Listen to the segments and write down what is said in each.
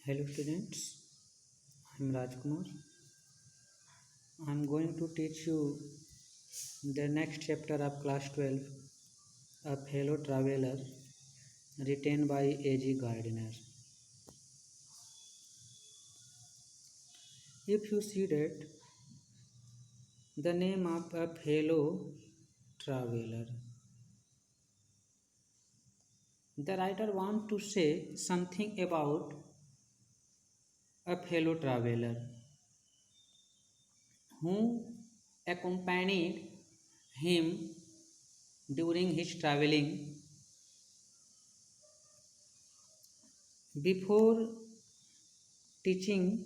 Hello students, I am Rajkumar. I am going to teach you the next chapter of class 12, A Fellow Traveler, written by A.G. Gardiner. If you see that the name of a fellow traveler, the writer wants to say something about a fellow traveler who accompanied him during his traveling. Before teaching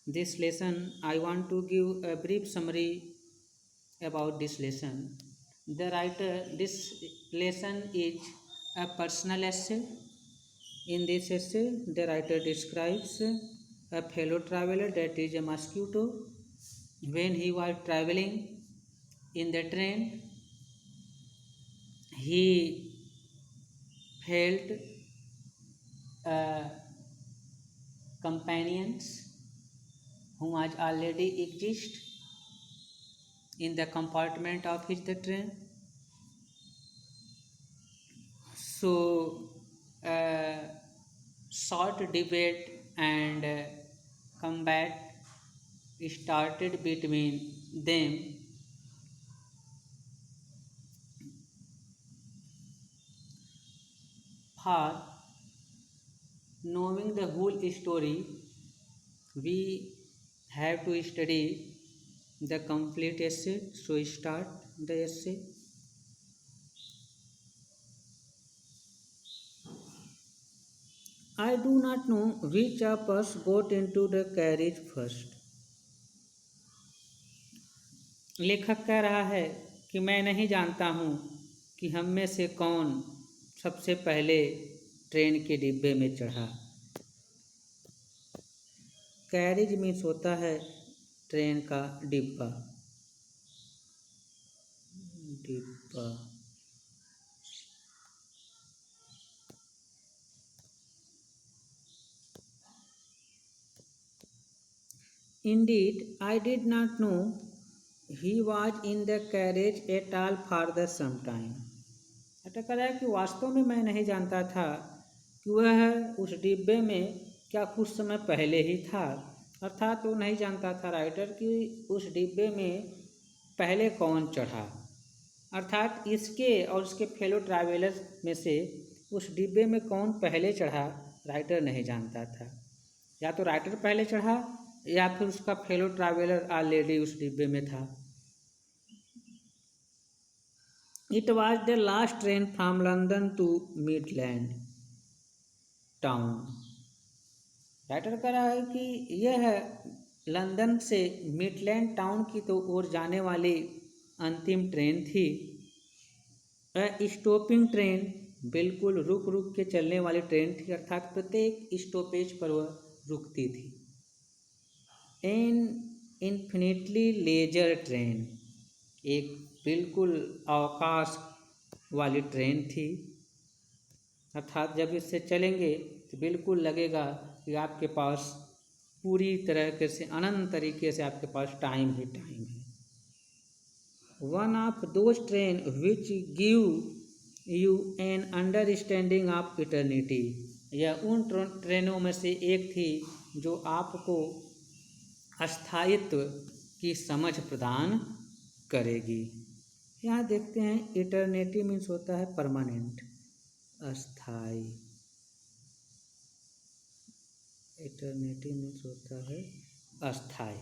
this lesson, I want to give a brief summary about this lesson. This lesson is a personal essay. In this essay, the writer describes a fellow traveler, that is a mosquito. When he was traveling in the train, he felt companions who was already exist in the compartment of his the train. So short debate and combat started between them. For knowing the whole story, we have to study the complete essay. So start the essay. I do not know which of us got into the carriage first. लेखक कह रहा है कि मैं नहीं जानता हूँ कि हम में से कौन सबसे पहले ट्रेन के डिब्बे में चढ़ा। कैरेज मीन्स होता है ट्रेन का डिब्बा। डिब्बा Indeed, I did not know he was in the carriage at all for the some time. ऐसा कह रहा है कि वास्तव में मैं नहीं जानता था कि वह उस डिब्बे में क्या कुछ समय पहले ही था। अर्थात वो नहीं जानता था राइटर कि उस डिब्बे में पहले कौन चढ़ा। अर्थात इसके और उसके फेलो ट्रैवलर्स में से उस डिब्बे में कौन पहले चढ़ा राइटर नहीं जानता था। या तो राइटर पहले चढ़ा या फिर उसका फेलो ट्रैवलर ऑलरेडी उस डिब्बे में था। It was the last train from London to Midland town. Writer कह रहा है कि यह लंदन से मिडलैंड टाउन की तो ओर जाने वाली अंतिम ट्रेन थी। स्टॉपिंग ट्रेन, बिल्कुल रुक रुक के चलने वाली ट्रेन थी। अर्थात प्रत्येक स्टॉपेज पर वह रुकती थी। एन इन्फिनिटली लेजर ट्रेन, एक बिल्कुल अवकाश वाली ट्रेन थी। अर्थात जब इससे चलेंगे तो बिल्कुल लगेगा कि आपके पास पूरी तरीके से अनंत तरीके से आपके पास टाइम ही टाइम है। One of those train which give you an understanding of eternity, यह उन ट्रेनों में से एक थी जो आपको अस्थायित्व की समझ प्रदान करेगी। यहाँ देखते हैं इटर्निटी मीन्स होता है परमानेंट, अस्थाई। इटर्निटी मीन्स होता है अस्थाई।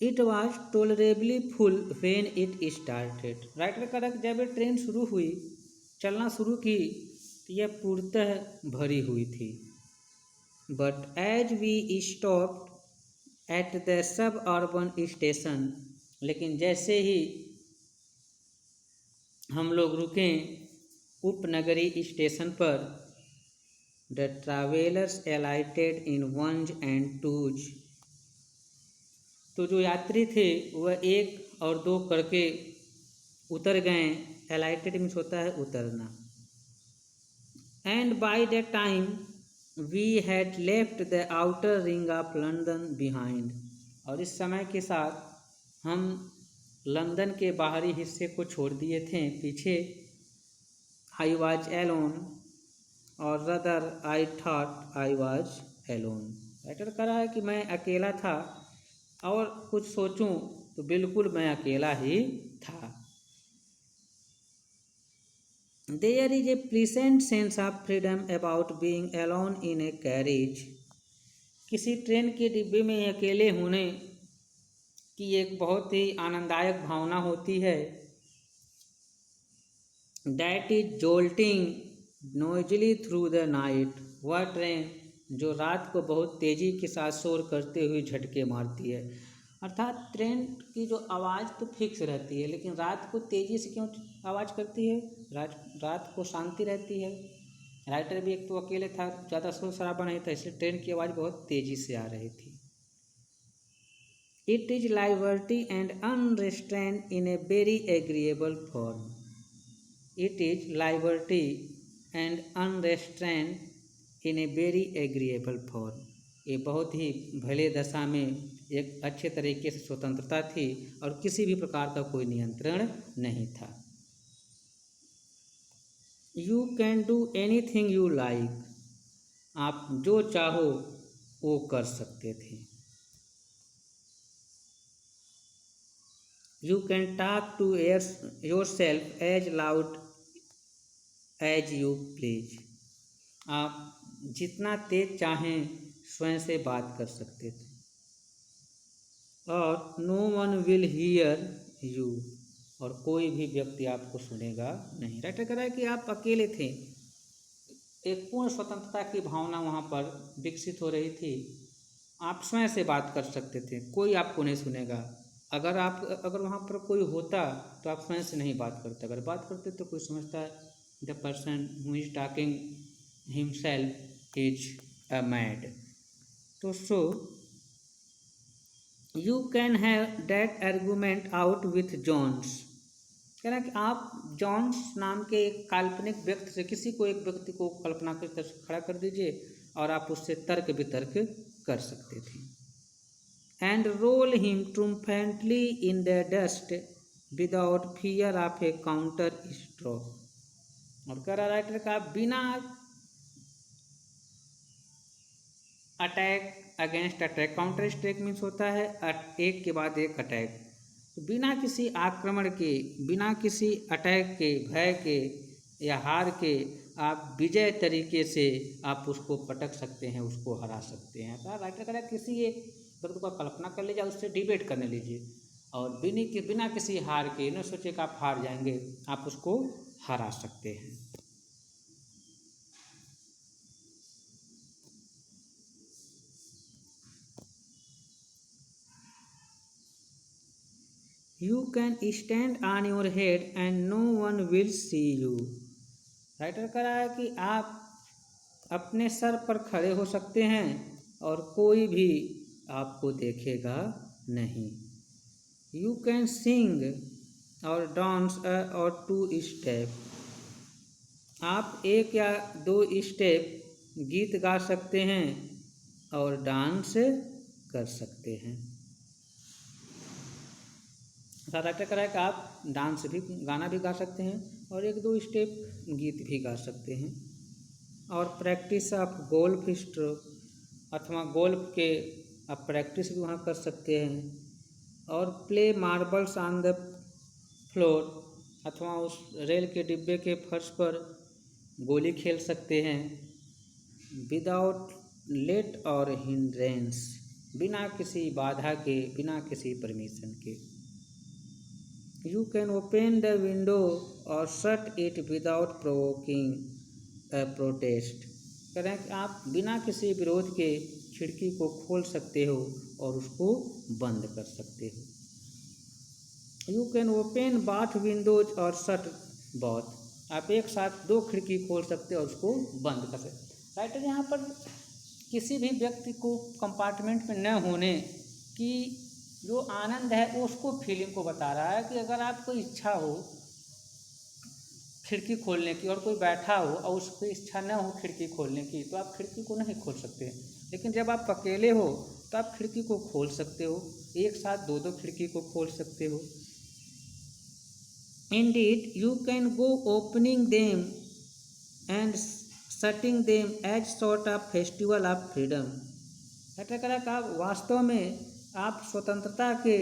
It was tolerably full when it started. Writer का जब ये ट्रेन शुरू हुई, चलना शुरू की, तो यह पूर्णतः भरी हुई थी। But as we stopped at the suburban station, लेकिन जैसे ही हम लोग रुकें उपनगरी स्टेशन पर, the travellers alighted in ones and twos, तो जो यात्री थे वह एक और दो करके उतर गए। अलाइटेड मीन्स होता है उतरना। and by that time we had left the outer ring of London behind. और इस समय के साथ हम लंदन के बाहरी हिस्से को छोड़ दिए थे पीछे. I was alone और rather I thought I was alone. Writer कह रहा है कि मैं अकेला था और कुछ सोचूं तो बिल्कुल मैं अकेला ही था. There is a pleasant sense of freedom about being alone in a carriage. किसी ट्रेन के डिब्बे में अकेले होने की एक बहुत ही आनंददायक भावना होती है. That is jolting noisily through the night. वह ट्रेन जो रात को बहुत तेज़ी के साथ शोर करते हुए झटके मारती है. अर्थात ट्रेन की जो आवाज़ तो फिक्स रहती है लेकिन रात को तेज़ी से क्यों आवाज़ करती है. रात को शांति रहती है. राइटर भी एक तो अकेले था, ज़्यादा शोर शराबा नहीं था, इसलिए ट्रेन की आवाज़ बहुत तेज़ी से आ रही थी. It is liberty and unrestrained in a very agreeable form. It is liberty and unrestrained in a very agreeable form. ये बहुत ही भले दशा में एक अच्छे तरीके से स्वतंत्रता थी और किसी भी प्रकार का कोई नियंत्रण नहीं था. You can do anything you like. आप जो चाहो वो कर सकते थे. You can talk to yourself as loud as you please. आप जितना तेज चाहें स्वयं से बात कर सकते थे. और no one will hear you. और कोई भी व्यक्ति आपको सुनेगा नहीं. राइटर कह रहा है कि आप अकेले थे. एक पूर्ण स्वतंत्रता की भावना वहाँ पर विकसित हो रही थी. आप स्वयं से बात कर सकते थे, कोई आपको नहीं सुनेगा. अगर वहाँ पर कोई होता तो आप स्वयं से नहीं बात करते. अगर बात करते तो कोई समझता है the person who is talking himself is a mad. तो so you can have that argument out with Jones. कह रहा है कि आप जॉन्स नाम के एक काल्पनिक व्यक्ति से किसी को एक व्यक्ति को कल्पना की तरह से खड़ा कर दीजिए और आप उससे तर्क वितर्क कर सकते थे. And roll him triumphantly in the dust without fear of a counter stroke. और कह रहा राइटर का बिना attack against attack. Counter strike means होता है एक के बाद एक अटैक. तो बिना किसी आक्रमण के, बिना किसी अटैक के, भय के या हार के आप विजय तरीके से आप उसको पटक सकते हैं, उसको हरा सकते हैं. तो राइटर कह रहा है किसी एक व्यक्ति को कल्पना कर लीजिए, उससे डिबेट करने लीजिए और बिना किसी हार के, न सोचे कि आप हार जाएंगे, आप उसको हरा सकते हैं. You can stand on your head and no one will see you. Writer कह रहा है कि आप अपने सर पर खड़े हो सकते हैं और कोई भी आपको देखेगा नहीं. You can sing और डांस और 2 स्टेप. आप 1 या 2 स्टेप गीत गा सकते हैं और डांस कर सकते हैं. राइटर कह रहा है कि आप डांस भी, गाना भी गा सकते हैं और 1-2 स्टेप गीत भी गा सकते हैं. और प्रैक्टिस ऑफ गोल्फ स्ट्रोक अथवा गोल्फ के आप प्रैक्टिस भी वहाँ कर सकते हैं. और play marbles on the floor अथवा उस रेल के डिब्बे के फर्श पर गोली खेल सकते हैं. विदाउट लेट और हिंड्रेंस. बिना किसी बाधा के, बिना किसी परमिशन के. You can open the window or shut it without provoking a protest. कह रहे हैं कि आप बिना किसी विरोध के खिड़की को खोल सकते हो और उसको बंद कर सकते हो. You can open both windows or shut both. आप एक साथ 2 खिड़की खोल सकते हो और उसको बंद कर सकते. राइटर यहाँ पर किसी भी व्यक्ति को कंपार्टमेंट में न होने की जो आनंद है उसको फीलिंग को बता रहा है कि अगर आपको इच्छा हो खिड़की खोलने की और कोई बैठा हो और उसकी इच्छा न हो खिड़की खोलने की, तो आप खिड़की को नहीं खोल सकते। लेकिन जब आप अकेले हो तो आप खिड़की को खोल सकते हो, एक साथ दो दो खिड़की को खोल सकते हो। Indeed, you can go opening them and shutting them as sort of festival of freedom। ऐसा करा कि आप वास्तव में आप स्वतंत्रता के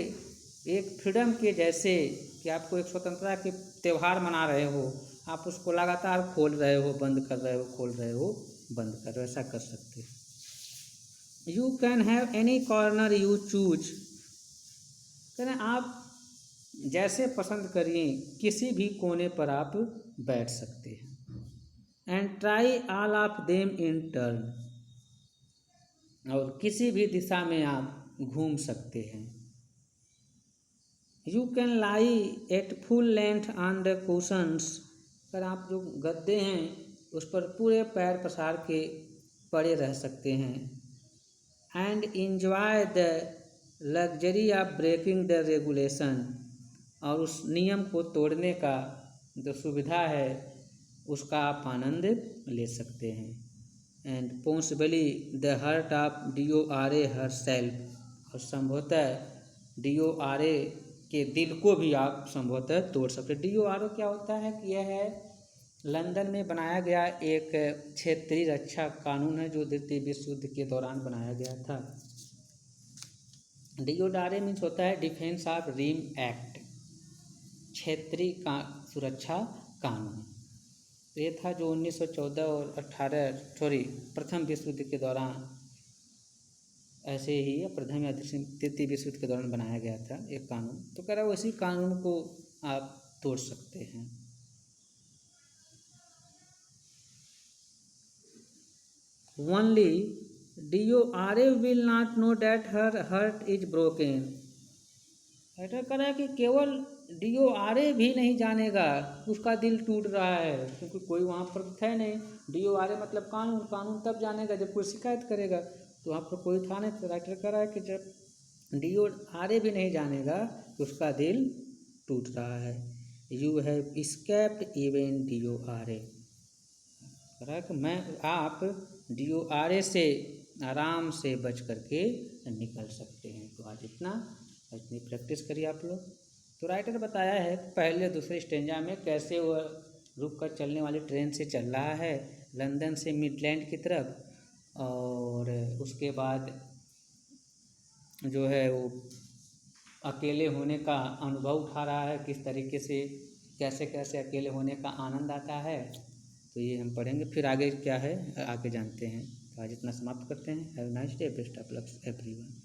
एक फ्रीडम के जैसे कि आपको एक स्वतंत्रता के त्यौहार मना रहे हो, आप उसको लगातार खोल रहे हो, बंद कर रहे हो, खोल रहे हो, बंद कर रहे हो, ऐसा कर सकते हो। You can have any corner you choose, करें आप जैसे पसंद करिए किसी भी कोने पर आप बैठ सकते हैं। And try all of them in turn, और किसी भी दिशा में आप घूम सकते हैं। You can lie at full length on the cushions, पर आप जो गद्दे हैं उस पर पूरे पैर पसार के पड़े रह सकते हैं। And enjoy the luxury of breaking the regulation, और उस नियम को तोड़ने का जो सुविधा है उसका आप आनंद ले सकते हैं। And possibly the hurt of DORA her self, और संभवतः DORA के दिल को भी आप संभवतः तोड़ सकते हैं। DORA क्या होता है कि यह है लंदन में बनाया गया एक क्षेत्रीय रक्षा कानून है जो द्वितीय विश्व युद्ध के दौरान बनाया गया था। DORA मीन्स होता है डिफेंस ऑफ रिम एक्ट, क्षेत्रीय सुरक्षा कानून। तो ये था जो 1914 और 18 प्रथम विश्व युद्ध के दौरान, ऐसे ही प्रथम या तृतीय विश्व युद्ध के दौरान बनाया गया था एक कानून। तो कह रहा है उसी कानून को आप तोड़ सकते हैं। Only DORA will not know that her heart is broken, ऐसा करा कि केवल DORA भी नहीं जानेगा उसका दिल टूट रहा है, क्योंकि कोई वहाँ पर है नहीं। DORA मतलब कानून, कानून तब जानेगा जब कोई शिकायत करेगा, तो वहाँ पर कोई था नहीं। तो राइटर कह रहा है कि जब DORA भी नहीं जानेगा कि उसका दिल टूट रहा है। You have escaped even DORA, कह रहा है कि आप DORA से आराम से बच करके निकल सकते हैं। तो आज इतनी प्रैक्टिस करिए आप लोग। तो राइटर बताया है पहले दूसरे स्टेंजा में कैसे वह रुक कर चलने वाली ट्रेन से चल रहा है लंदन से मिडलैंड की तरफ, और उसके बाद जो है वो अकेले होने का अनुभव उठा रहा है, किस तरीके से कैसे कैसे अकेले होने का आनंद आता है। तो ये हम पढ़ेंगे, फिर आगे क्या है आगे जानते हैं। तो आज इतना समाप्त करते हैं। Have nice day, best of luck everyone.